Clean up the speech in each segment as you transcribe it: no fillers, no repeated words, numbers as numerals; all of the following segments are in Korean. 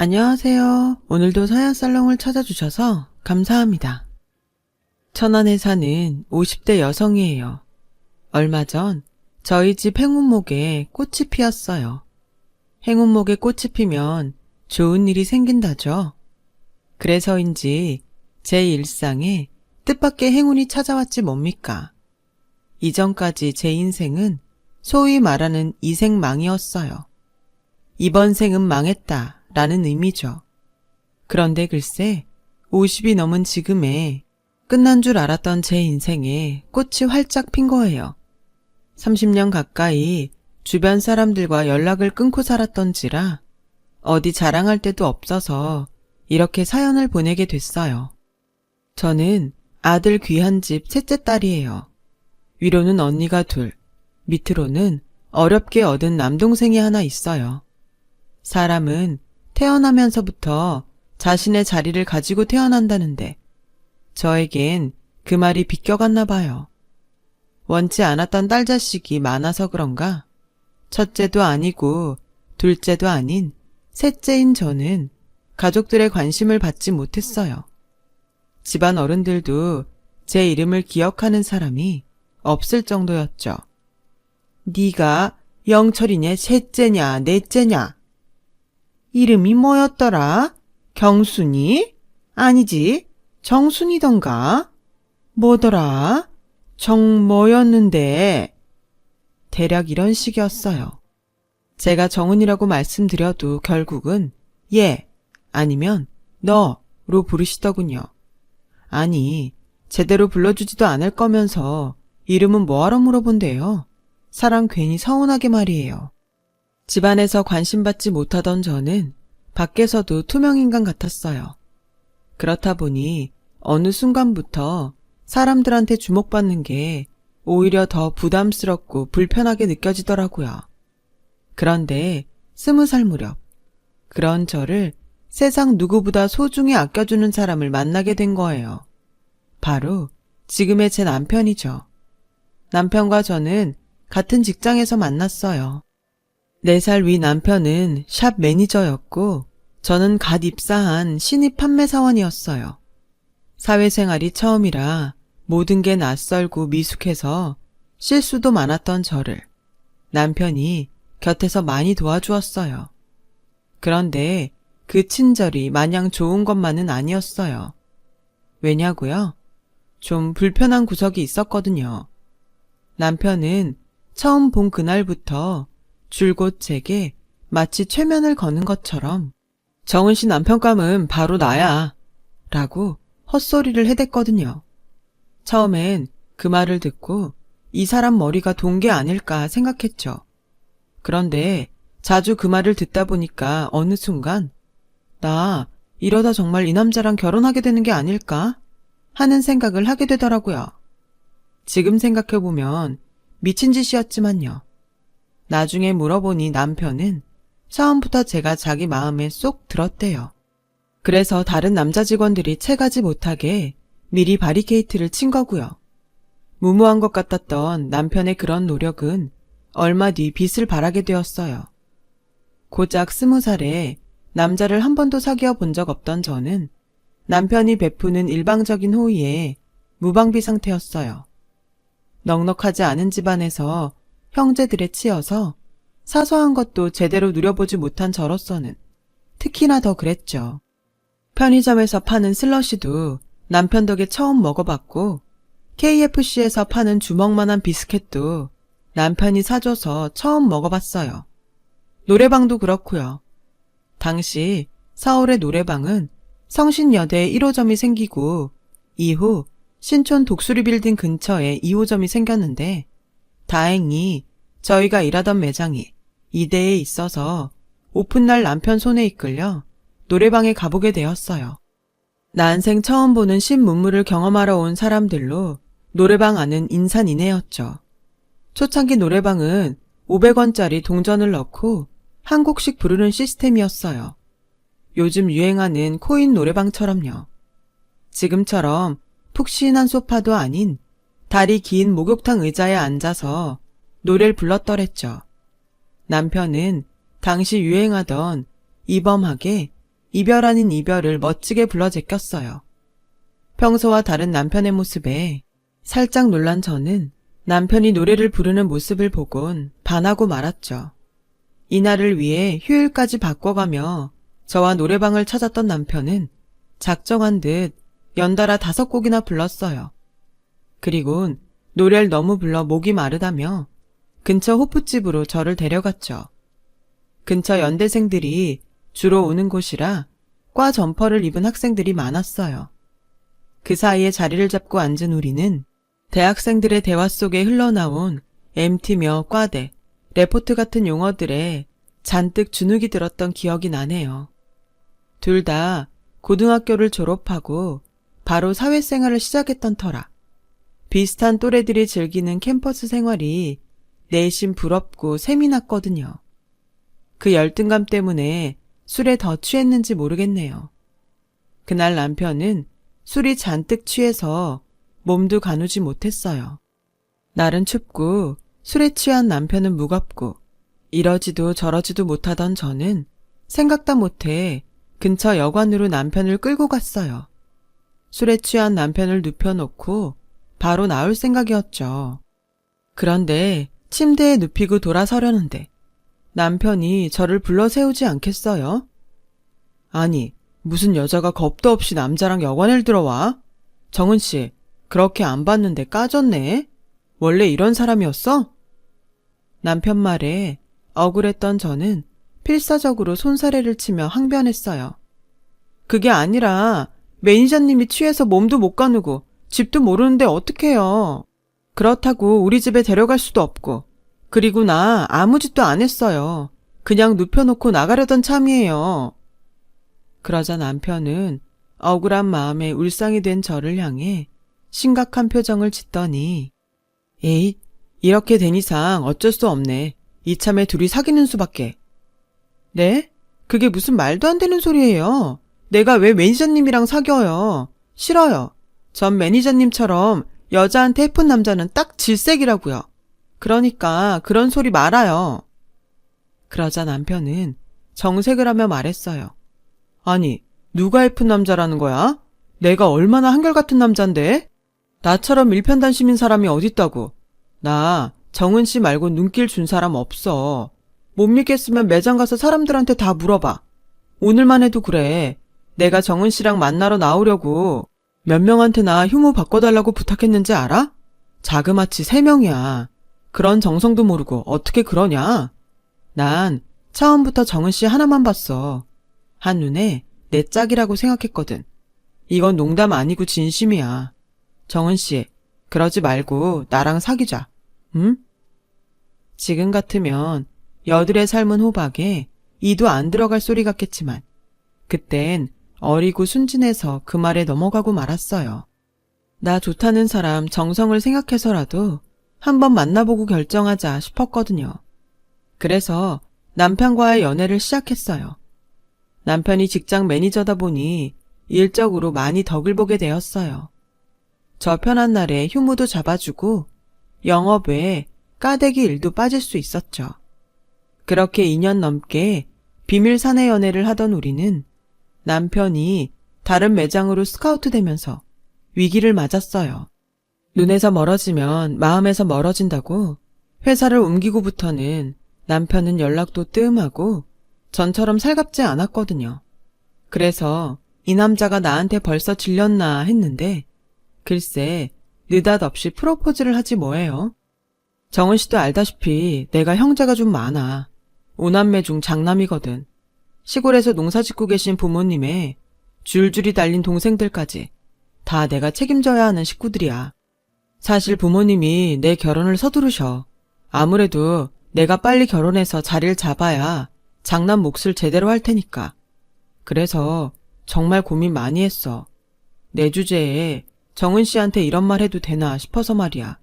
안녕하세요. 오늘도 사연살롱을 찾아주셔서 감사합니다. 천안에 사는 50대 여성이에요. 얼마 전 저희 집 행운목에 꽃이 피었어요. 행운목에 꽃이 피면 좋은 일이 생긴다죠. 그래서인지 제 일상에 뜻밖의 행운이 찾아왔지 뭡니까? 이전까지 제 인생은 소위 말하는 이생망이었어요. 이번 생은 망했다 라는 의미죠. 그런데 글쎄 50이 넘은 지금에 끝난 줄 알았던 제 인생에 꽃이 활짝 핀 거예요. 30년 가까이 주변 사람들과 연락을 끊고 살았던지라 어디 자랑할 데도 없어서 이렇게 사연을 보내게 됐어요. 저는 아들 귀한 집 셋째 딸이에요. 위로는 언니가 둘, 밑으로는 어렵게 얻은 남동생이 하나 있어요. 사람은 태어나면서부터 자신의 자리를 가지고 태어난다는데 저에겐 그 말이 비껴갔나 봐요. 원치 않았던 딸 자식이 많아서 그런가? 첫째도 아니고 둘째도 아닌 셋째인 저는 가족들의 관심을 받지 못했어요. 집안 어른들도 제 이름을 기억하는 사람이 없을 정도였죠. 네가 영철이냐 셋째냐 넷째냐? 이름이 뭐였더라? 경순이? 아니지, 정순이던가? 뭐더라? 뭐였는데? 대략 이런 식이었어요. 제가 정은이라고 말씀드려도 결국은 예, 아니면 너로 부르시더군요. 아니, 제대로 불러주지도 않을 거면서 이름은 뭐하러 물어본대요? 사람 괜히 서운하게 말이에요. 집안에서 관심받지 못하던 저는 밖에서도 투명인간 같았어요. 그렇다 보니 어느 순간부터 사람들한테 주목받는 게 오히려 더 부담스럽고 불편하게 느껴지더라고요. 그런데 20살 무렵 그런 저를 세상 누구보다 소중히 아껴주는 사람을 만나게 된 거예요. 바로 지금의 제 남편이죠. 남편과 저는 같은 직장에서 만났어요. 4살 위 남편은 샵 매니저였고 저는 갓 입사한 신입 판매사원이었어요. 사회생활이 처음이라 모든 게 낯설고 미숙해서 실수도 많았던 저를 남편이 곁에서 많이 도와주었어요. 그런데 그 친절이 마냥 좋은 것만은 아니었어요. 왜냐고요? 좀 불편한 구석이 있었거든요. 남편은 처음 본 그날부터 줄곧 제게 마치 최면을 거는 것처럼 정은 씨 남편감은 바로 나야 라고 헛소리를 해댔거든요. 처음엔 그 말을 듣고 이 사람 머리가 돈 게 아닐까 생각했죠. 그런데 자주 그 말을 듣다 보니까 어느 순간 나 이러다 정말 이 남자랑 결혼하게 되는 게 아닐까 하는 생각을 하게 되더라고요. 지금 생각해보면 미친 짓이었지만요. 나중에 물어보니 남편은 처음부터 제가 자기 마음에 쏙 들었대요. 그래서 다른 남자 직원들이 채가지 못하게 미리 바리케이트를 친 거고요. 무모한 것 같았던 남편의 그런 노력은 얼마 뒤 빛을 발하게 되었어요. 고작 20살에 남자를 한 번도 사귀어 본 적 없던 저는 남편이 베푸는 일방적인 호의에 무방비 상태였어요. 넉넉하지 않은 집안에서 형제들에 치여서 사소한 것도 제대로 누려보지 못한 저로서는 특히나 더 그랬죠. 편의점에서 파는 슬러시도 남편 덕에 처음 먹어봤고 KFC에서 파는 주먹만한 비스켓도 남편이 사줘서 처음 먹어봤어요. 노래방도 그렇고요. 당시 서울의 노래방은 성신여대에 1호점이 생기고 이후 신촌 독수리 빌딩 근처에 2호점이 생겼는데 다행히 저희가 일하던 매장이 이대에 있어서 오픈날 남편 손에 이끌려 노래방에 가보게 되었어요. 난생 처음 보는 신문물을 경험하러 온 사람들로 노래방 안은 인산인해였죠. 초창기 노래방은 500원짜리 동전을 넣고 한 곡씩 부르는 시스템이었어요. 요즘 유행하는 코인 노래방처럼요. 지금처럼 푹신한 소파도 아닌 다리 긴 목욕탕 의자에 앉아서 노래를 불렀더랬죠. 남편은 당시 유행하던 이범학의 이별 아닌 이별을 멋지게 불러 제꼈어요. 평소와 다른 남편의 모습에 살짝 놀란 저는 남편이 노래를 부르는 모습을 보곤 반하고 말았죠. 이날을 위해 휴일까지 바꿔가며 저와 노래방을 찾았던 남편은 작정한 듯 연달아 5곡이나 불렀어요. 그리곤 노래를 너무 불러 목이 마르다며 근처 호프집으로 저를 데려갔죠. 근처 연대생들이 주로 오는 곳이라 과 점퍼를 입은 학생들이 많았어요. 그 사이에 자리를 잡고 앉은 우리는 대학생들의 대화 속에 흘러나온 MT며 과대, 레포트 같은 용어들에 잔뜩 주눅이 들었던 기억이 나네요. 둘 다 고등학교를 졸업하고 바로 사회생활을 시작했던 터라 비슷한 또래들이 즐기는 캠퍼스 생활이 내심 부럽고 셈이 났거든요. 그 열등감 때문에 술에 더 취했는지 모르겠네요. 그날 남편은 술이 잔뜩 취해서 몸도 가누지 못했어요. 날은 춥고 술에 취한 남편은 무겁고 이러지도 저러지도 못하던 저는 생각도 못해 근처 여관으로 남편을 끌고 갔어요. 술에 취한 남편을 눕혀놓고 바로 나올 생각이었죠. 그런데 침대에 눕히고 돌아서려는데 남편이 저를 불러 세우지 않겠어요? 아니, 무슨 여자가 겁도 없이 남자랑 여관을 들어와? 정은 씨, 그렇게 안 봤는데 까졌네? 원래 이런 사람이었어? 남편 말에 억울했던 저는 필사적으로 손사래를 치며 항변했어요. 그게 아니라 매니저님이 취해서 몸도 못 가누고 집도 모르는데 어떡해요. 그렇다고 우리 집에 데려갈 수도 없고 그리고 나 아무 짓도 안 했어요. 그냥 눕혀놓고 나가려던 참이에요. 그러자 남편은 억울한 마음에 울상이 된 저를 향해 심각한 표정을 짓더니 에이, 이렇게 된 이상 어쩔 수 없네. 이참에 둘이 사귀는 수밖에. 네? 그게 무슨 말도 안 되는 소리예요. 내가 왜 매니저님이랑 사귀어요. 싫어요. 전 매니저님처럼 여자한테 예쁜 남자는 딱 질색이라고요. 그러니까 그런 소리 말아요. 그러자 남편은 정색을 하며 말했어요. 아니, 누가 예쁜 남자라는 거야? 내가 얼마나 한결같은 남잔데? 나처럼 일편단심인 사람이 어딨다고. 나 정은 씨 말고 눈길 준 사람 없어. 못 믿겠으면 매장 가서 사람들한테 다 물어봐. 오늘만 해도 그래. 내가 정은 씨랑 만나러 나오려고 몇 명한테나 휴무 바꿔달라고 부탁했는지 알아? 자그마치 3명이야. 그런 정성도 모르고 어떻게 그러냐? 난 처음부터 정은 씨 하나만 봤어. 한눈에 내 짝이라고 생각했거든. 이건 농담 아니고 진심이야. 정은 씨, 그러지 말고 나랑 사귀자. 응? 지금 같으면 여들의 삶은 호박에 이도 안 들어갈 소리 같겠지만 그땐 어리고 순진해서 그 말에 넘어가고 말았어요. 나 좋다는 사람 정성을 생각해서라도 한번 만나보고 결정하자 싶었거든요. 그래서 남편과의 연애를 시작했어요. 남편이 직장 매니저다 보니 일적으로 많이 덕을 보게 되었어요. 저 편한 날에 휴무도 잡아주고 영업 외에 까대기 일도 빠질 수 있었죠. 그렇게 2년 넘게 비밀 사내 연애를 하던 우리는 남편이 다른 매장으로 스카우트 되면서 위기를 맞았어요. 눈에서 멀어지면 마음에서 멀어진다고 회사를 옮기고부터는 남편은 연락도 뜸하고 전처럼 살갑지 않았거든요. 그래서 이 남자가 나한테 벌써 질렸나 했는데 글쎄 느닷없이 프로포즈를 하지 뭐예요. 정은 씨도 알다시피 내가 형제가 좀 많아. 5남매 중 장남이거든. 시골에서 농사 짓고 계신 부모님의 줄줄이 달린 동생들까지 다 내가 책임져야 하는 식구들이야. 사실 부모님이 내 결혼을 서두르셔. 아무래도 내가 빨리 결혼해서 자리를 잡아야 장남 몫을 제대로 할 테니까. 그래서 정말 고민 많이 했어. 내 주제에 정은 씨한테 이런 말 해도 되나 싶어서 말이야.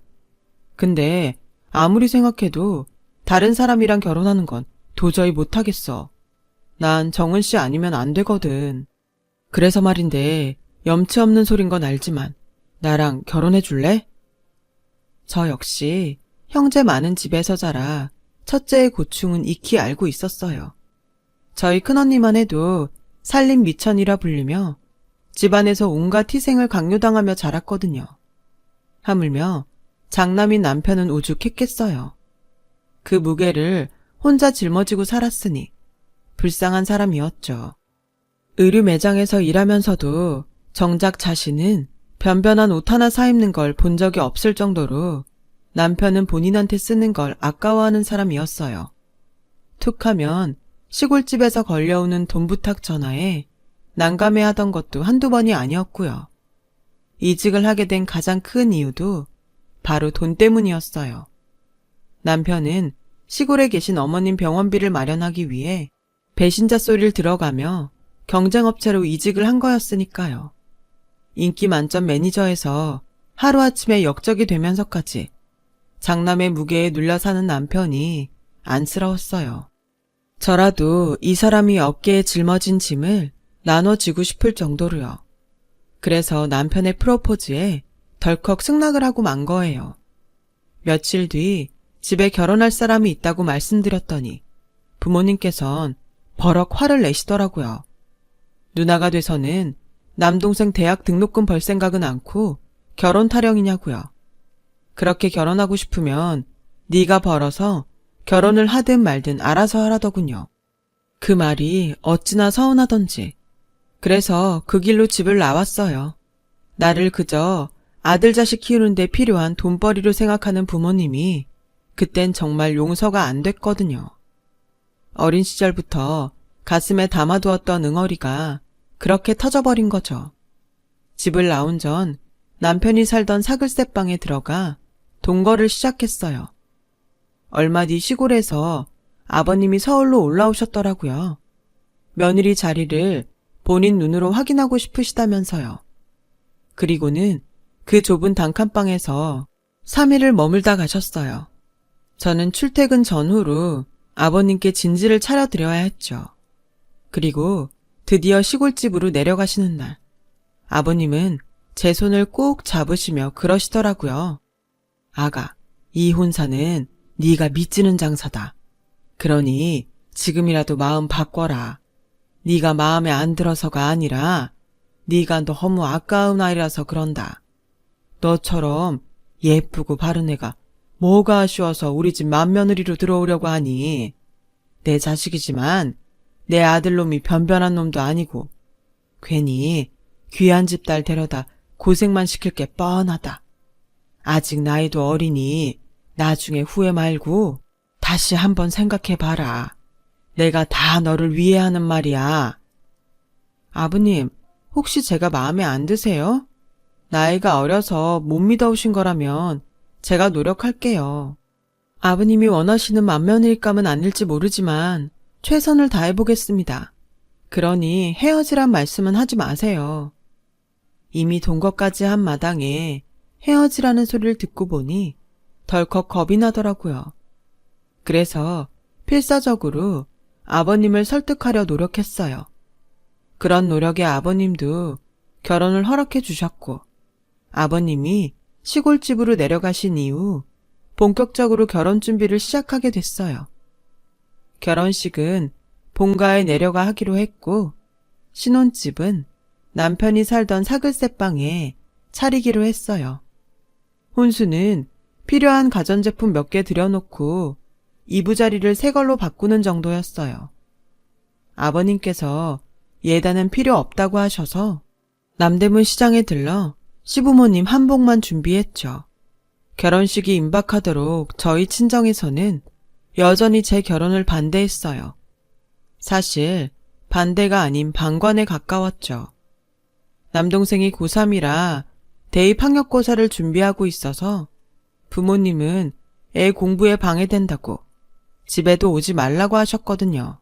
근데 아무리 생각해도 다른 사람이랑 결혼하는 건 도저히 못하겠어. 난 정은 씨 아니면 안 되거든. 그래서 말인데 염치 없는 소린 건 알지만 나랑 결혼해 줄래? 저 역시 형제 많은 집에서 자라 첫째의 고충은 익히 알고 있었어요. 저희 큰언니만 해도 살림 미천이라 불리며 집안에서 온갖 희생을 강요당하며 자랐거든요. 하물며 장남인 남편은 오죽했겠어요. 그 무게를 혼자 짊어지고 살았으니 불쌍한 사람이었죠. 의류 매장에서 일하면서도 정작 자신은 변변한 옷 하나 사입는 걸 본 적이 없을 정도로 남편은 본인한테 쓰는 걸 아까워하는 사람이었어요. 툭하면 시골집에서 걸려오는 돈 부탁 전화에 난감해하던 것도 한두 번이 아니었고요. 이직을 하게 된 가장 큰 이유도 바로 돈 때문이었어요. 남편은 시골에 계신 어머님 병원비를 마련하기 위해 배신자 소리를 들어가며 경쟁업체로 이직을 한 거였으니까요. 인기 만점 매니저에서 하루아침에 역적이 되면서까지 장남의 무게에 눌려 사는 남편이 안쓰러웠어요. 저라도 이 사람이 어깨에 짊어진 짐을 나눠지고 싶을 정도로요. 그래서 남편의 프로포즈에 덜컥 승낙을 하고 만 거예요. 며칠 뒤 집에 결혼할 사람이 있다고 말씀드렸더니 부모님께선 버럭 화를 내시더라고요. 누나가 돼서는 남동생 대학 등록금 벌 생각은 않고 결혼 타령이냐고요. 그렇게 결혼하고 싶으면 네가 벌어서 결혼을 하든 말든 알아서 하라더군요. 그 말이 어찌나 서운하던지. 그래서 그 길로 집을 나왔어요. 나를 그저 아들 자식 키우는데 필요한 돈벌이로 생각하는 부모님이 그땐 정말 용서가 안 됐거든요. 어린 시절부터 가슴에 담아두었던 응어리가 그렇게 터져버린 거죠. 집을 나온 전 남편이 살던 사글세방에 들어가 동거를 시작했어요. 얼마 뒤 시골에서 아버님이 서울로 올라오셨더라고요. 며느리 자리를 본인 눈으로 확인하고 싶으시다면서요. 그리고는 그 좁은 단칸방에서 3일을 머물다 가셨어요. 저는 출퇴근 전후로 아버님께 진지를 차려드려야 했죠. 그리고 드디어 시골집으로 내려가시는 날, 아버님은 제 손을 꼭 잡으시며 그러시더라고요. 아가, 이 혼사는 네가 믿지는 장사다. 그러니 지금이라도 마음 바꿔라. 네가 마음에 안 들어서가 아니라 네가 너무 아까운 아이라서 그런다. 너처럼 예쁘고 바른 애가 뭐가 아쉬워서 우리 집 맏며느리로 들어오려고 하니. 내 자식이지만 내 아들놈이 변변한 놈도 아니고 괜히 귀한 집 딸 데려다 고생만 시킬 게 뻔하다. 아직 나이도 어리니 나중에 후회 말고 다시 한번 생각해봐라. 내가 다 너를 위해 하는 말이야. 아버님, 혹시 제가 마음에 안 드세요? 나이가 어려서 못 믿어오신 거라면 제가 노력할게요. 아버님이 원하시는 맏며느리감은 아닐지 모르지만 최선을 다해보겠습니다. 그러니 헤어지란 말씀은 하지 마세요. 이미 동거까지 한 마당에 헤어지라는 소리를 듣고 보니 덜컥 겁이 나더라고요. 그래서 필사적으로 아버님을 설득하려 노력했어요. 그런 노력에 아버님도 결혼을 허락해 주셨고, 아버님이 시골집으로 내려가신 이후 본격적으로 결혼 준비를 시작하게 됐어요. 결혼식은 본가에 내려가 하기로 했고, 신혼집은 남편이 살던 사글세방에 차리기로 했어요. 혼수는 필요한 가전제품 몇 개 들여놓고 이부자리를 새 걸로 바꾸는 정도였어요. 아버님께서 예단은 필요 없다고 하셔서 남대문 시장에 들러 시부모님 한복만 준비했죠. 결혼식이 임박하도록 저희 친정에서는 여전히 제 결혼을 반대했어요. 사실 반대가 아닌 방관에 가까웠죠. 남동생이 고3이라 대입 학력고사를 준비하고 있어서 부모님은 애 공부에 방해된다고 집에도 오지 말라고 하셨거든요.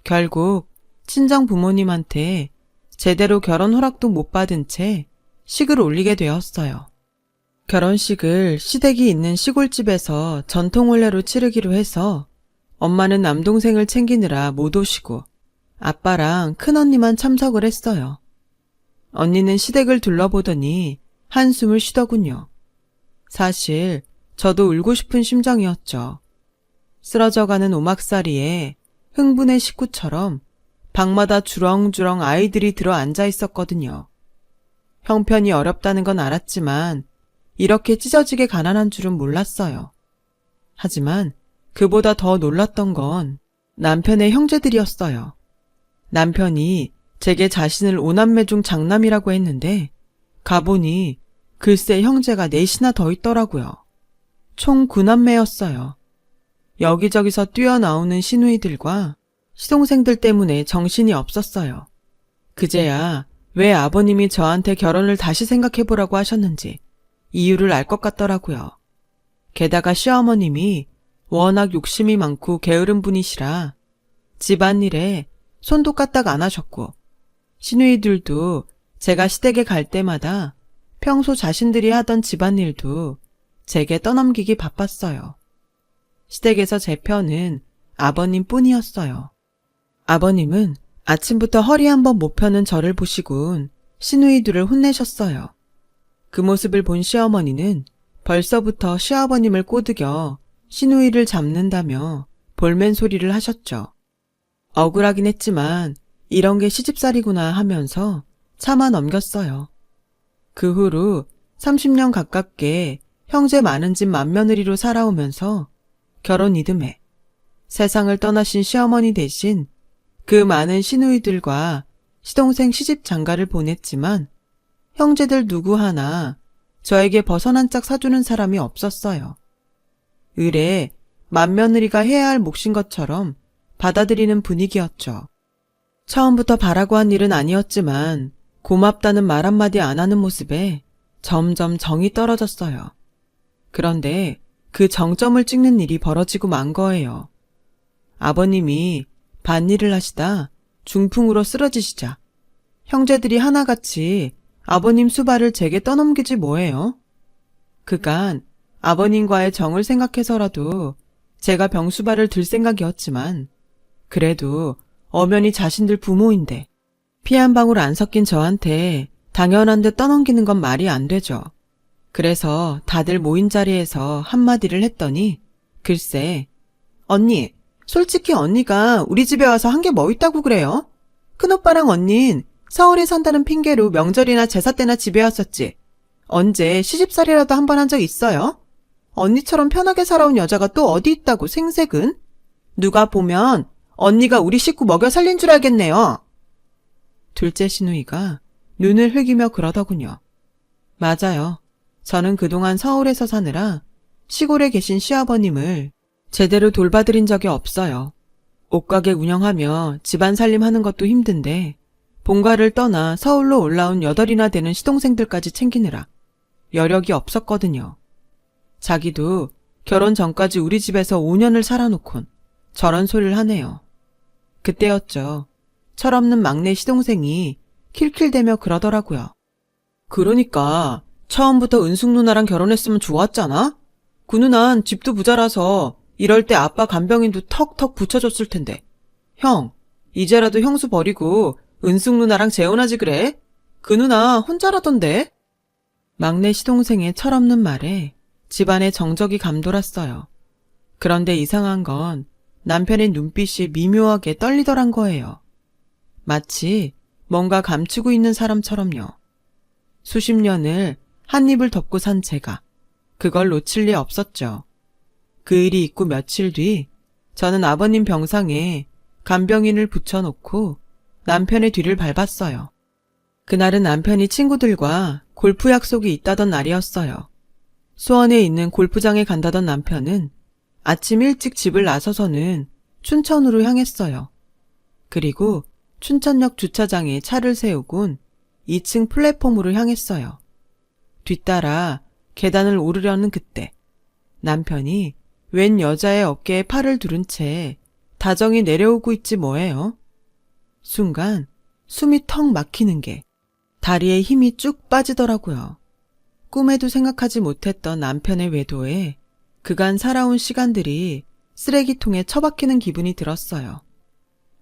결국 친정 부모님한테 제대로 결혼 허락도 못 받은 채 식을 올리게 되었어요. 결혼식을 시댁이 있는 시골집에서 전통혼례로 치르기로 해서 엄마는 남동생을 챙기느라 못 오시고 아빠랑 큰언니만 참석을 했어요. 언니는 시댁을 둘러보더니 한숨을 쉬더군요. 사실 저도 울고 싶은 심정이었죠. 쓰러져가는 오막살이에 흥분의 식구처럼 방마다 주렁주렁 아이들이 들어 앉아 있었거든요. 형편이 어렵다는 건 알았지만 이렇게 찢어지게 가난한 줄은 몰랐어요. 하지만 그보다 더 놀랐던 건 남편의 형제들이었어요. 남편이 제게 자신을 오남매 중 장남이라고 했는데 가보니 글쎄 형제가 넷이나 더 있더라고요. 총 9남매였어요. 여기저기서 뛰어나오는 시누이들과 시동생들 때문에 정신이 없었어요. 그제야 왜 아버님이 저한테 결혼을 다시 생각해보라고 하셨는지 이유를 알 것 같더라고요. 게다가 시어머님이 워낙 욕심이 많고 게으른 분이시라 집안일에 손도 까딱 안 하셨고 시누이들도 제가 시댁에 갈 때마다 평소 자신들이 하던 집안일도 제게 떠넘기기 바빴어요. 시댁에서 제 편은 아버님 뿐이었어요. 아버님은 아침부터 허리 한번 못 펴는 저를 보시곤 시누이들을 혼내셨어요. 그 모습을 본 시어머니는 벌써부터 시아버님을 꼬드겨 시누이를 잡는다며 볼멘 소리를 하셨죠. 억울하긴 했지만 이런 게 시집살이구나 하면서 참아 넘겼어요. 그 후로 30년 가깝게 형제 많은 집 맏며느리로 살아오면서 결혼 이듬해 세상을 떠나신 시어머니 대신 그 많은 시누이들과 시동생 시집 장가를 보냈지만 형제들 누구 하나 저에게 벗어난 짝 사주는 사람이 없었어요. 의례 맏며느리가 해야 할 몫인 것처럼 받아들이는 분위기였죠. 처음부터 바라고 한 일은 아니었지만 고맙다는 말 한마디 안 하는 모습에 점점 정이 떨어졌어요. 그런데 그 정점을 찍는 일이 벌어지고 만 거예요. 아버님이 밭일을 하시다 중풍으로 쓰러지시자 형제들이 하나같이 아버님 수발을 제게 떠넘기지 뭐예요? 그간 아버님과의 정을 생각해서라도 제가 병수발을 들 생각이었지만 그래도 엄연히 자신들 부모인데 피 한 방울 안 섞인 저한테 당연한 듯 떠넘기는 건 말이 안 되죠. 그래서 다들 모인 자리에서 한마디를 했더니 글쎄 언니 솔직히 언니가 우리 집에 와서 한 게 뭐 있다고 그래요? 큰오빠랑 언닌 서울에 산다는 핑계로 명절이나 제사 때나 집에 왔었지. 언제 시집살이라도 한 번 한 적 있어요? 언니처럼 편하게 살아온 여자가 또 어디 있다고 생색은? 누가 보면 언니가 우리 식구 먹여 살린 줄 알겠네요. 둘째 시누이가 눈을 흘기며 그러더군요. 맞아요. 저는 그동안 서울에서 사느라 시골에 계신 시아버님을 제대로 돌봐드린 적이 없어요. 옷가게 운영하며 집안 살림하는 것도 힘든데 본가를 떠나 서울로 올라온 8이나 되는 시동생들까지 챙기느라 여력이 없었거든요. 자기도 결혼 전까지 우리 집에서 5년을 살아놓곤 저런 소리를 하네요. 그때였죠. 철없는 막내 시동생이 킬킬대며 그러더라고요. 그러니까 처음부터 은숙 누나랑 결혼했으면 좋았잖아? 그 누난 집도 부자라서 이럴 때 아빠 간병인도 턱턱 붙여줬을 텐데. 형, 이제라도 형수 버리고 은숙 누나랑 재혼하지 그래? 그 누나 혼자라던데? 막내 시동생의 철없는 말에 집안의 정적이 감돌았어요. 그런데 이상한 건 남편의 눈빛이 미묘하게 떨리더란 거예요. 마치 뭔가 감추고 있는 사람처럼요. 수십 년을 한 입을 덮고 산 제가 그걸 놓칠 리 없었죠. 그 일이 있고 며칠 뒤 저는 아버님 병상에 간병인을 붙여놓고 남편의 뒤를 밟았어요. 그날은 남편이 친구들과 골프 약속이 있다던 날이었어요. 수원에 있는 골프장에 간다던 남편은 아침 일찍 집을 나서서는 춘천으로 향했어요. 그리고 춘천역 주차장에 차를 세우곤 2층 플랫폼으로 향했어요. 뒤따라 계단을 오르려는 그때 남편이 웬 여자의 어깨에 팔을 두른 채 다정히 내려오고 있지 뭐예요. 순간 숨이 턱 막히는 게 다리에 힘이 쭉 빠지더라고요. 꿈에도 생각하지 못했던 남편의 외도에 그간 살아온 시간들이 쓰레기통에 처박히는 기분이 들었어요.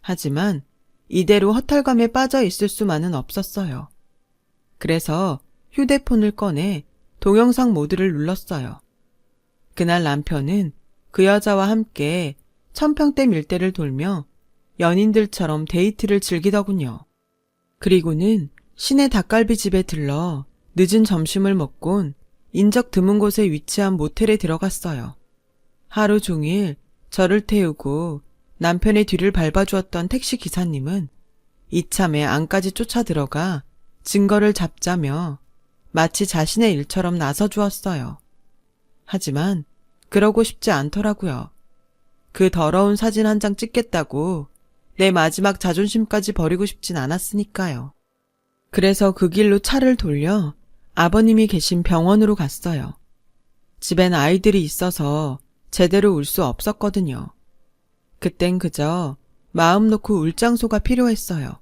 하지만 이대로 허탈감에 빠져 있을 수만은 없었어요. 그래서 휴대폰을 꺼내 동영상 모드를 눌렀어요. 그날 남편은 그 여자와 함께 1000평대 밀대를 돌며 연인들처럼 데이트를 즐기더군요. 그리고는 시내 닭갈비집에 들러 늦은 점심을 먹곤 인적 드문 곳에 위치한 모텔에 들어갔어요. 하루 종일 저를 태우고 남편의 뒤를 밟아주었던 택시 기사님은 이참에 안까지 쫓아 들어가 증거를 잡자며 마치 자신의 일처럼 나서주었어요. 하지만 그러고 싶지 않더라고요. 그 더러운 사진 한 장 찍겠다고 내 마지막 자존심까지 버리고 싶진 않았으니까요. 그래서 그 길로 차를 돌려 아버님이 계신 병원으로 갔어요. 집엔 아이들이 있어서 제대로 울 수 없었거든요. 그땐 그저 마음 놓고 울 장소가 필요했어요.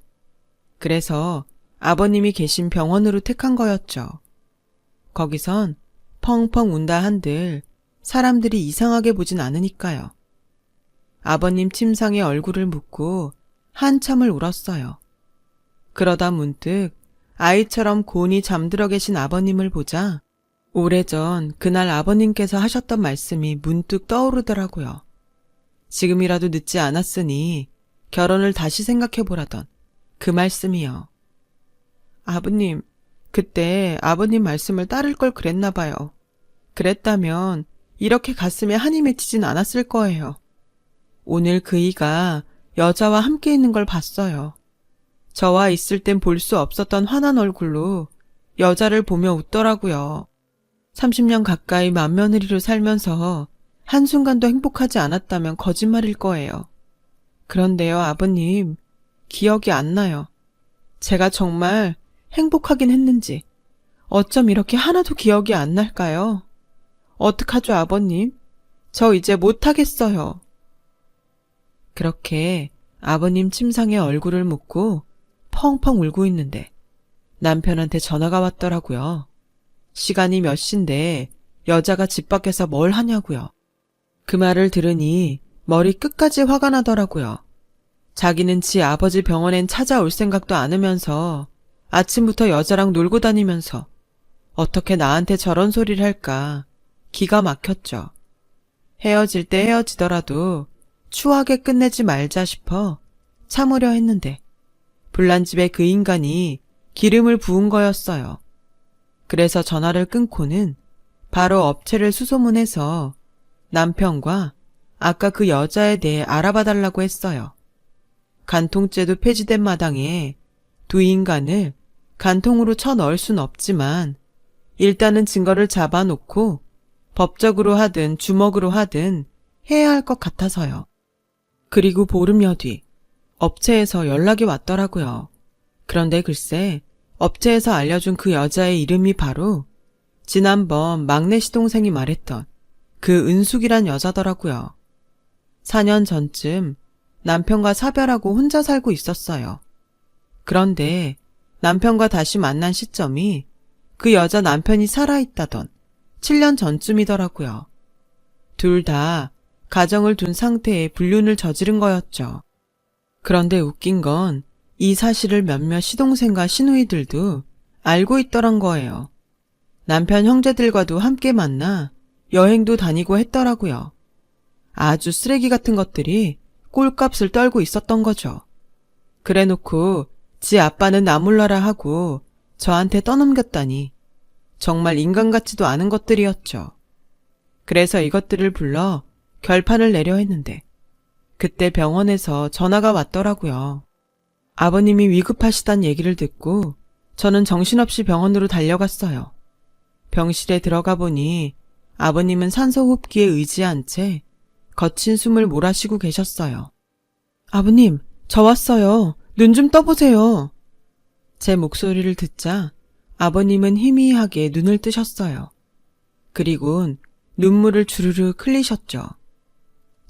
그래서 아버님이 계신 병원으로 택한 거였죠. 거기선 펑펑 운다 한들 사람들이 이상하게 보진 않으니까요. 아버님 침상에 얼굴을 묻고 한참을 울었어요. 그러다 문득 아이처럼 곤히 잠들어 계신 아버님을 보자 오래전 그날 아버님께서 하셨던 말씀이 문득 떠오르더라고요. 지금이라도 늦지 않았으니 결혼을 다시 생각해보라던 그 말씀이요. 아버님, 그때 아버님 말씀을 따를 걸 그랬나 봐요. 그랬다면 이렇게 가슴에 한이 맺히진 않았을 거예요. 오늘 그이가 여자와 함께 있는 걸 봤어요. 저와 있을 땐 볼 수 없었던 환한 얼굴로 여자를 보며 웃더라고요. 30년 가까이 맏며느리로 살면서 한순간도 행복하지 않았다면 거짓말일 거예요. 그런데요, 아버님, 기억이 안 나요. 제가 정말 행복하긴 했는지 어쩜 이렇게 하나도 기억이 안 날까요? 어떡하죠, 아버님? 저 이제 못하겠어요. 그렇게 아버님 침상에 얼굴을 묻고 펑펑 울고 있는데 남편한테 전화가 왔더라고요. 시간이 몇 시인데 여자가 집 밖에서 뭘 하냐고요. 그 말을 들으니 머리 끝까지 화가 나더라고요. 자기는 지 아버지 병원엔 찾아올 생각도 않으면서 아침부터 여자랑 놀고 다니면서 어떻게 나한테 저런 소리를 할까 기가 막혔죠. 헤어질 때 헤어지더라도 추하게 끝내지 말자 싶어 참으려 했는데 불난 집에 그 인간이 기름을 부은 거였어요. 그래서 전화를 끊고는 바로 업체를 수소문해서 남편과 아까 그 여자에 대해 알아봐달라고 했어요. 간통죄도 폐지된 마당에 두 인간을 간통으로 쳐넣을 순 없지만 일단은 증거를 잡아놓고 법적으로 하든 주먹으로 하든 해야 할 것 같아서요. 그리고 보름여 뒤 업체에서 연락이 왔더라고요. 그런데 글쎄 업체에서 알려준 그 여자의 이름이 바로 지난번 막내 시동생이 말했던 그 은숙이란 여자더라고요. 4년 전쯤 남편과 사별하고 혼자 살고 있었어요. 그런데 남편과 다시 만난 시점이 그 여자 남편이 살아있다던 7년 전쯤이더라고요. 둘 다 가정을 둔 상태에 불륜을 저지른 거였죠. 그런데 웃긴 건 이 사실을 몇몇 시동생과 시누이들도 알고 있더란 거예요. 남편 형제들과도 함께 만나 여행도 다니고 했더라고요. 아주 쓰레기 같은 것들이 꼴값을 떨고 있었던 거죠. 그래놓고 지 아빠는 나몰라라 하고 저한테 떠넘겼다니 정말 인간 같지도 않은 것들이었죠. 그래서 이것들을 불러 결판을 내려 했는데 그때 병원에서 전화가 왔더라고요. 아버님이 위급하시단 얘기를 듣고 저는 정신없이 병원으로 달려갔어요. 병실에 들어가 보니 아버님은 산소 호흡기에 의지한 채 거친 숨을 몰아쉬고 계셨어요. 아버님, 저 왔어요. 눈 좀 떠보세요. 제 목소리를 듣자 아버님은 희미하게 눈을 뜨셨어요. 그리곤 눈물을 주르르 흘리셨죠.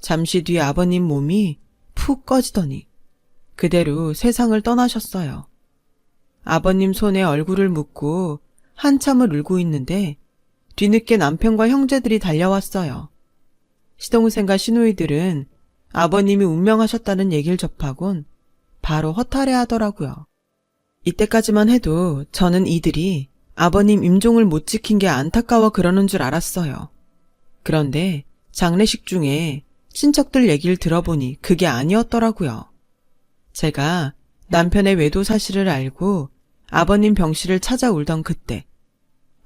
잠시 뒤 아버님 몸이 푹 꺼지더니 그대로 세상을 떠나셨어요. 아버님 손에 얼굴을 묻고 한참을 울고 있는데 뒤늦게 남편과 형제들이 달려왔어요. 시동생과 시누이들은 아버님이 운명하셨다는 얘기를 접하곤 바로 허탈해 하더라고요. 이때까지만 해도 저는 이들이 아버님 임종을 못 지킨 게 안타까워 그러는 줄 알았어요. 그런데 장례식 중에 친척들 얘기를 들어보니 그게 아니었더라고요. 제가 남편의 외도 사실을 알고 아버님 병실을 찾아 울던 그때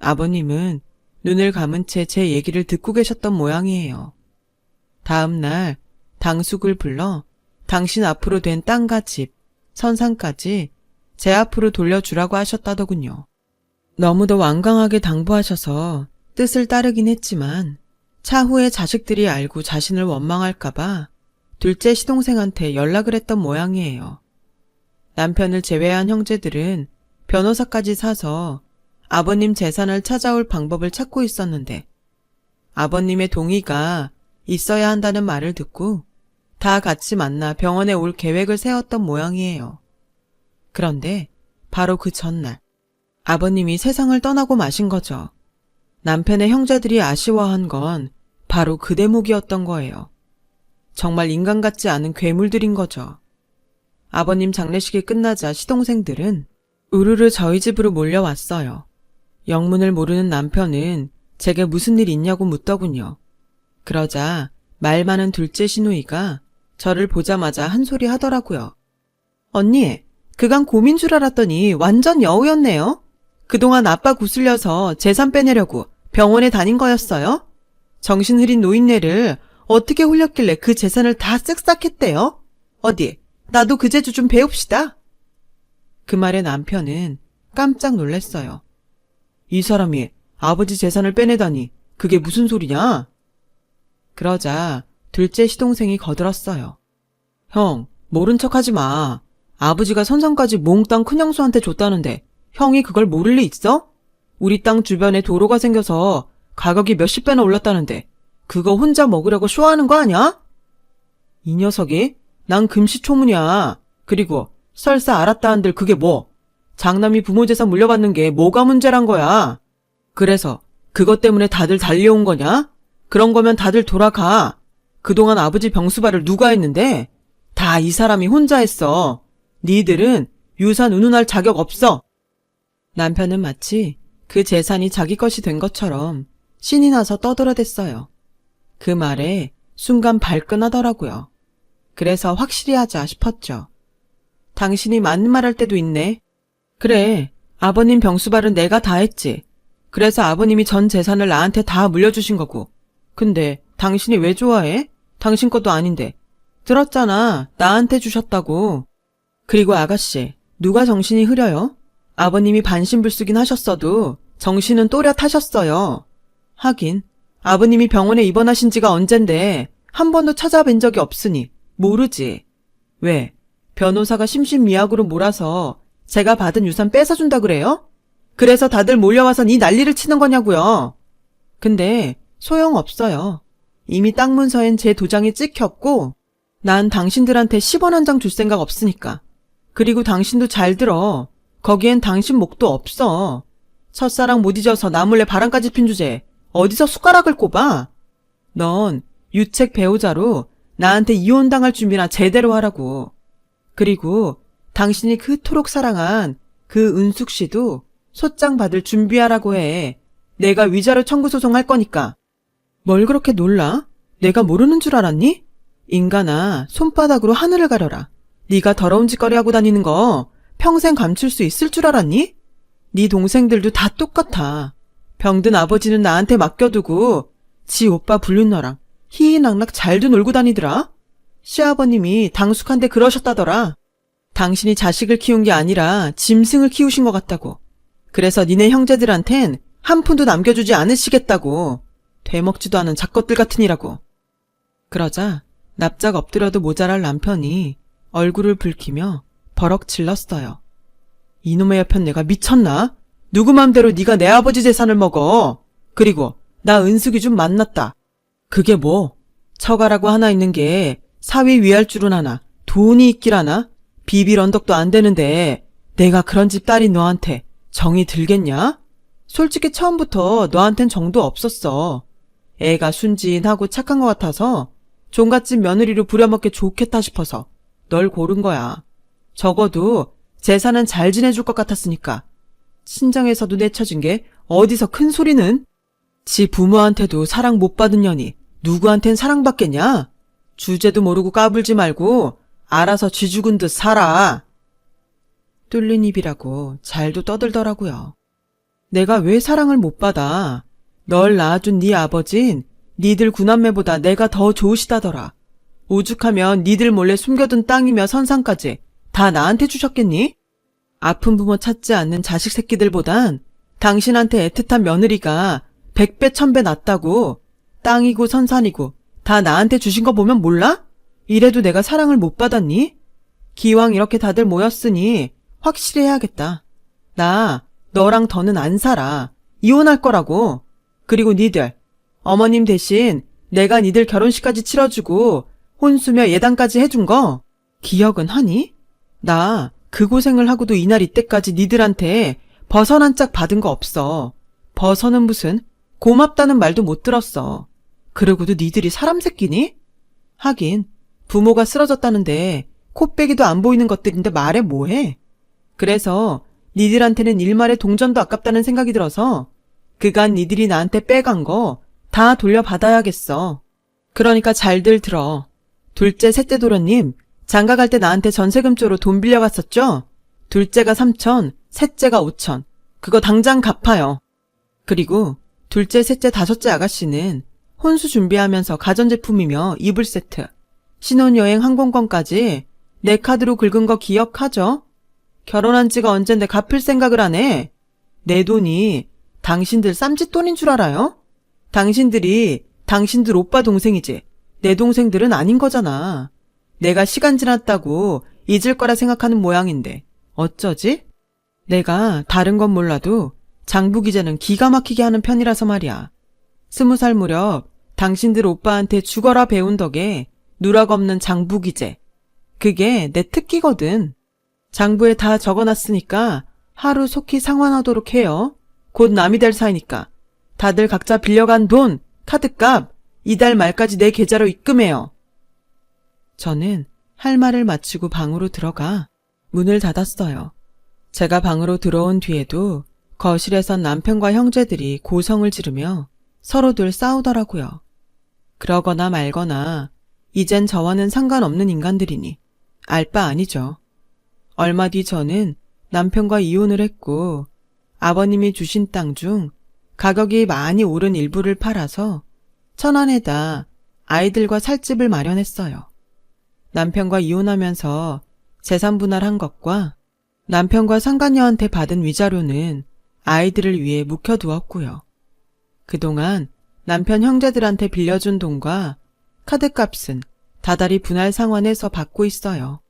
아버님은 눈을 감은 채 제 얘기를 듣고 계셨던 모양이에요. 다음 날 당숙을 불러 당신 앞으로 된 땅과 집, 선상까지 제 앞으로 돌려주라고 하셨다더군요. 너무도 완강하게 당부하셔서 뜻을 따르긴 했지만 차후에 자식들이 알고 자신을 원망할까봐 둘째 시동생한테 연락을 했던 모양이에요. 남편을 제외한 형제들은 변호사까지 사서 아버님 재산을 찾아올 방법을 찾고 있었는데 아버님의 동의가 있어야 한다는 말을 듣고 다 같이 만나 병원에 올 계획을 세웠던 모양이에요. 그런데 바로 그 전날 아버님이 세상을 떠나고 마신 거죠. 남편의 형제들이 아쉬워한 건 바로 그 대목이었던 거예요. 정말 인간 같지 않은 괴물들인 거죠. 아버님 장례식이 끝나자 시동생들은 우르르 저희 집으로 몰려왔어요. 영문을 모르는 남편은 제게 무슨 일 있냐고 묻더군요. 그러자 말 많은 둘째 시누이가 저를 보자마자 한 소리 하더라고요. 언니, 그간 곰인 줄 알았더니 완전 여우였네요. 그동안 아빠 구슬려서 재산 빼내려고 병원에 다닌 거였어요? 정신 흐린 노인네를 어떻게 홀렸길래 그 재산을 다 쓱싹 했대요? 어디, 나도 그 재주 좀 배웁시다. 그 말에 남편은 깜짝 놀랐어요. 이 사람이 아버지 재산을 빼내다니 그게 무슨 소리냐? 그러자 둘째 시동생이 거들었어요. 형, 모른 척하지 마. 아버지가 선상까지 몽땅 큰형수한테 줬다는데 형이 그걸 모를 리 있어? 우리 땅 주변에 도로가 생겨서 가격이 몇십 배나 올랐다는데 그거 혼자 먹으려고 쇼하는 거 아니야? 이 녀석이? 난 금시초문이야. 그리고 설사 알았다 한들 그게 뭐? 장남이 부모 재산 물려받는 게 뭐가 문제란 거야. 그래서 그것 때문에 다들 달려온 거냐? 그런 거면 다들 돌아가. 그동안 아버지 병수발을 누가 했는데? 다 이 사람이 혼자 했어. 니들은 유산 운운할 자격 없어. 남편은 마치 그 재산이 자기 것이 된 것처럼 신이 나서 떠들어댔어요. 그 말에 순간 발끈하더라고요. 그래서 확실히 하자 싶었죠. 당신이 맞는 말 할 때도 있네. 그래, 아버님 병수발은 내가 다 했지. 그래서 아버님이 전 재산을 나한테 다 물려주신 거고. 근데 당신이 왜 좋아해? 당신 것도 아닌데. 들었잖아, 나한테 주셨다고. 그리고 아가씨, 누가 정신이 흐려요? 아버님이 반신불수긴 하셨어도 정신은 또렷하셨어요. 하긴 아버님이 병원에 입원하신 지가 언젠데 한 번도 찾아뵌 적이 없으니 모르지. 왜? 변호사가 심신미약으로 몰아서 제가 받은 유산 뺏어준다 그래요? 그래서 다들 몰려와서 이 난리를 치는 거냐고요. 근데 소용없어요. 이미 땅 문서엔 제 도장이 찍혔고 난 당신들한테 10원 한 장 줄 생각 없으니까. 그리고 당신도 잘 들어. 거기엔 당신 목도 없어. 첫사랑 못 잊어서 나 몰래 바람까지 핀 주제에 어디서 숟가락을 꼽아? 넌 유책 배우자로 나한테 이혼당할 준비나 제대로 하라고. 그리고 당신이 그토록 사랑한 그 은숙 씨도 소장 받을 준비하라고 해. 내가 위자료 청구 소송할 거니까. 뭘 그렇게 놀라? 내가 모르는 줄 알았니? 인간아, 손바닥으로 하늘을 가려라. 네가 더러운 짓거리 하고 다니는 거 평생 감출 수 있을 줄 알았니? 네 동생들도 다 똑같아. 병든 아버지는 나한테 맡겨두고 지 오빠 불륜너랑 희희낙낙 잘도 놀고 다니더라. 시아버님이 당숙한테 그러셨다더라. 당신이 자식을 키운 게 아니라 짐승을 키우신 것 같다고. 그래서 니네 형제들한텐 한 푼도 남겨주지 않으시겠다고. 되먹지도 않은 작것들 같으니라고. 그러자 납작 엎드려도 모자랄 남편이 얼굴을 붉히며 버럭 질렀어요. 이놈의 여편 내가 미쳤나? 누구 맘대로 네가 내 아버지 재산을 먹어. 그리고 나 은숙이 좀 만났다. 그게 뭐? 처가라고 하나 있는 게 사위 위할 줄은 아나 돈이 있길 아나? 비빌 언덕도 안 되는데 내가 그런 집 딸인 너한테 정이 들겠냐? 솔직히 처음부터 너한텐 정도 없었어. 애가 순진하고 착한 것 같아서 종갓집 며느리로 부려먹기 좋겠다 싶어서 널 고른 거야. 적어도 재산은 잘 지내줄 것 같았으니까. 친정에서도 내쳐진 게 어디서 큰 소리는? 지 부모한테도 사랑 못 받은 년이 누구한텐 사랑받겠냐? 주제도 모르고 까불지 말고 알아서 쥐 죽은 듯 살아. 뚫린 입이라고 잘도 떠들더라고요. 내가 왜 사랑을 못 받아? 널 낳아준 네 아버진 니들 구남매보다 내가 더 좋으시다더라. 오죽하면 니들 몰래 숨겨둔 땅이며 선상까지 다 나한테 주셨겠니? 아픈 부모 찾지 않는 자식 새끼들보단 당신한테 애틋한 며느리가 100배 1000배 낫다고. 땅이고 선산이고 다 나한테 주신 거 보면 몰라? 이래도 내가 사랑을 못 받았니? 기왕 이렇게 다들 모였으니 확실히 해야겠다. 나 너랑 더는 안 살아. 이혼할 거라고. 그리고 니들 어머님 대신 내가 니들 결혼식까지 치러주고 혼수며 예단까지 해준 거 기억은 하니? 나 그 고생을 하고도 이날 이때까지 니들한테 버선 한 짝 받은 거 없어. 버선은 무슨 고맙다는 말도 못 들었어. 그러고도 니들이 사람 새끼니? 하긴 부모가 쓰러졌다는데 코빼기도 안 보이는 것들인데 말해 뭐해? 그래서 니들한테는 일말의 동전도 아깝다는 생각이 들어서 그간 니들이 나한테 빼간 거 다 돌려받아야겠어. 그러니까 잘들 들어. 둘째, 셋째 도련님 장가 갈 때 나한테 전세금조로 돈 빌려갔었죠? 둘째가 3천, 셋째가 5천. 그거 당장 갚아요. 그리고 둘째, 셋째, 다섯째 아가씨는 혼수 준비하면서 가전제품이며 이불 세트, 신혼여행 항공권까지 내 카드로 긁은 거 기억하죠? 결혼한 지가 언젠데 갚을 생각을 안 해. 내 돈이 당신들 쌈짓돈인 줄 알아요? 당신들이 당신들 오빠 동생이지 내 동생들은 아닌 거잖아. 내가 시간 지났다고 잊을 거라 생각하는 모양인데 어쩌지? 내가 다른 건 몰라도 장부기재는 기가 막히게 하는 편이라서 말이야. 20살 무렵 당신들 오빠한테 죽어라 배운 덕에 누락 없는 장부기재. 그게 내 특기거든. 장부에 다 적어놨으니까 하루 속히 상환하도록 해요. 곧 남이 될 사이니까. 다들 각자 빌려간 돈, 카드값 이달 말까지 내 계좌로 입금해요. 저는 할 말을 마치고 방으로 들어가 문을 닫았어요. 제가 방으로 들어온 뒤에도 거실에선 남편과 형제들이 고성을 지르며 서로들 싸우더라고요. 그러거나 말거나 이젠 저와는 상관없는 인간들이니 알 바 아니죠. 얼마 뒤 저는 남편과 이혼을 했고 아버님이 주신 땅 중 가격이 많이 오른 일부를 팔아서 천안에다 아이들과 살 집을 마련했어요. 남편과 이혼하면서 재산 분할한 것과 남편과 상간녀한테 받은 위자료는 아이들을 위해 묵혀두었고요. 그동안 남편 형제들한테 빌려준 돈과 카드값은 다달이 분할 상환해서 받고 있어요.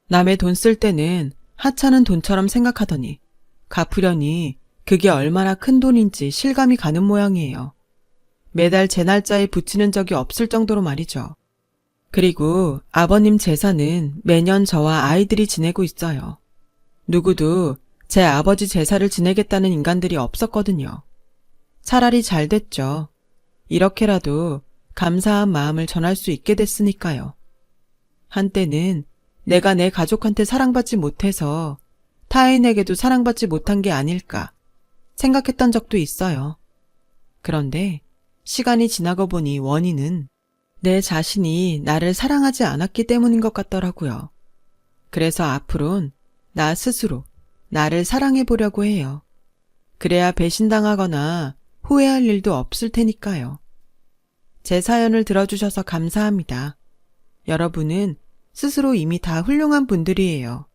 남의 돈 쓸 때는 하찮은 돈처럼 생각하더니 갚으려니 그게 얼마나 큰 돈인지 실감이 가는 모양이에요. 매달 제 날짜에 붙이는 적이 없을 정도로 말이죠. 그리고 아버님 제사는 매년 저와 아이들이 지내고 있어요. 누구도 제 아버지 제사를 지내겠다는 인간들이 없었거든요. 차라리 잘 됐죠. 이렇게라도 감사한 마음을 전할 수 있게 됐으니까요. 한때는 내가 내 가족한테 사랑받지 못해서 타인에게도 사랑받지 못한 게 아닐까 생각했던 적도 있어요. 그런데 시간이 지나고 보니 원인은 내 자신이 나를 사랑하지 않았기 때문인 것 같더라고요. 그래서 앞으론 나 스스로 나를 사랑해 보려고 해요. 그래야 배신당하거나 후회할 일도 없을 테니까요. 제 사연을 들어주셔서 감사합니다. 여러분은 스스로 이미 다 훌륭한 분들이에요.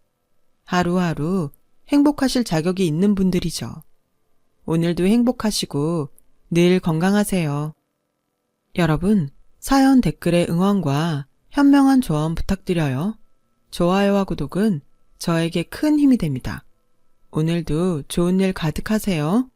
하루하루 행복하실 자격이 있는 분들이죠. 오늘도 행복하시고 늘 건강하세요. 여러분, 사연 댓글에 응원과 현명한 조언 부탁드려요. 좋아요와 구독은 저에게 큰 힘이 됩니다. 오늘도 좋은 일 가득하세요.